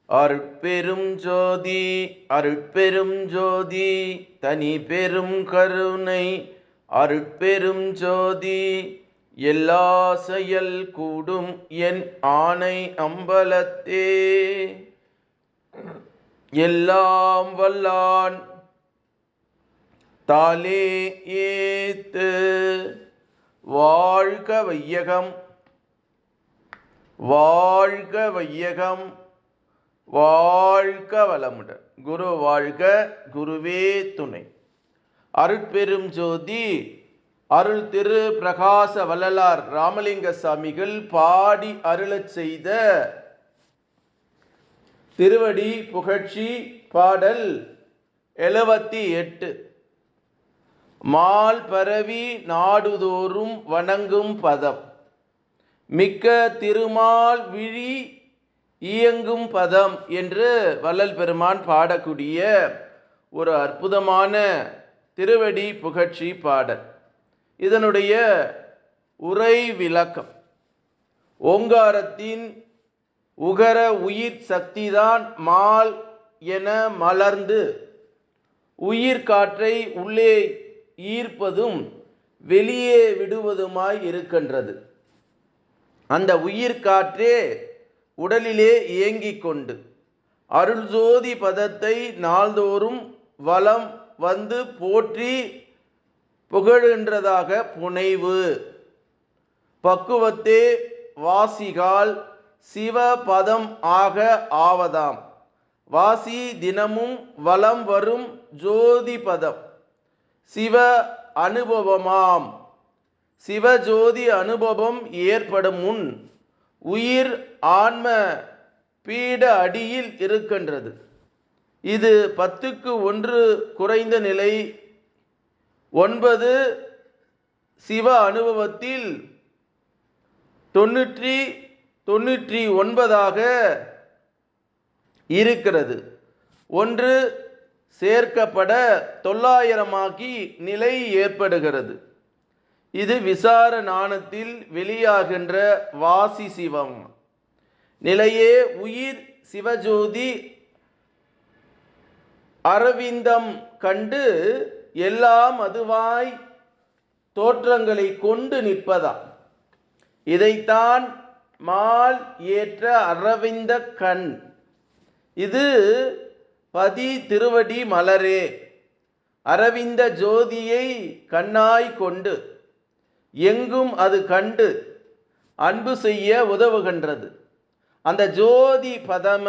அருட்பெரும் ஜோதி அருட்பெரும் ஜோதி தனி பெரும் கருணை அருட்பெரும் ஜோதி எல்லா செயல் கூடும் என் ஆணை அம்பலத்தே எல்லாம் வல்லான் தாலே ஏத்து வாழ்க வையகம் வாழ்க வையகம் வாழ்க வளமுடன். குரு வாழ்க, குருவே துணை. அருட்பெரும் ஜோதி அருள் திரு பிரகாச வள்ளலார் ராமலிங்க சாமிகள் பாடி அருளச் செய்த திருவடி புகழ்ச்சி பாடல் 78. மால் பரவி நாடுதோறும் வணங்கும் பதம் மிக்க திருமால் விழி இயங்கும் பதம் என்று வள்ளல் பெருமான் பாடக்கூடிய ஒரு அற்புதமான திருவடி புகழ்ச்சி பாடல். இதனுடைய உரை விளக்கம்: ஓங்காரத்தின் உகர உயிர் சக்திதான் மால் என மலர்ந்து உயிர் காற்றை உள்ளே ஈர்ப்பதும் வெளியே விடுவதுமாய் இருக்கின்றது. அந்த உயிர் காற்றே உடலிலே இயங்கிக் கொண்டு அருள் ஜோதி பதத்தை நாள்தோறும் வலம் வந்து போற்றி புகழ்கின்றதாக புனைவு. பக்குவத்தே வாசிகால் சிவபதம் ஆக ஆவதாம். வாசி தினமும் வலம் வரும் ஜோதி பதம் சிவ அனுபவமாம். சிவஜோதி அனுபவம் ஏற்படும் முன் உயிர் ஆன்ம பீட அடியில் இருக்கின்றது. இது 10க்கு 1 குறைந்த நிலை. 9 சிவ அனுபவத்தில் 99ஆக இருக்கிறது. 1 சேர்க்கப்பட 900ஆகி நிலை ஏற்படுகிறது. இது விசார ஞானத்தில் வெளியாகின்ற வாசி சிவம் நிலையே. உயிர் சிவஜோதி அரவிந்தம் கண்டு எல்லாம் அதுவாய் தோற்றங்களை கொண்டு நிற்பதாம். இதைத்தான் மால் ஏற்ற அரவிந்த கண். இது பதி திருவடி மலரே. அரவிந்த ஜோதியை கண்ணாய் கொண்டு எங்கும் அது கண்டு அன்பு செய்ய உதவுகின்றது. அந்த ஜோதி பதம்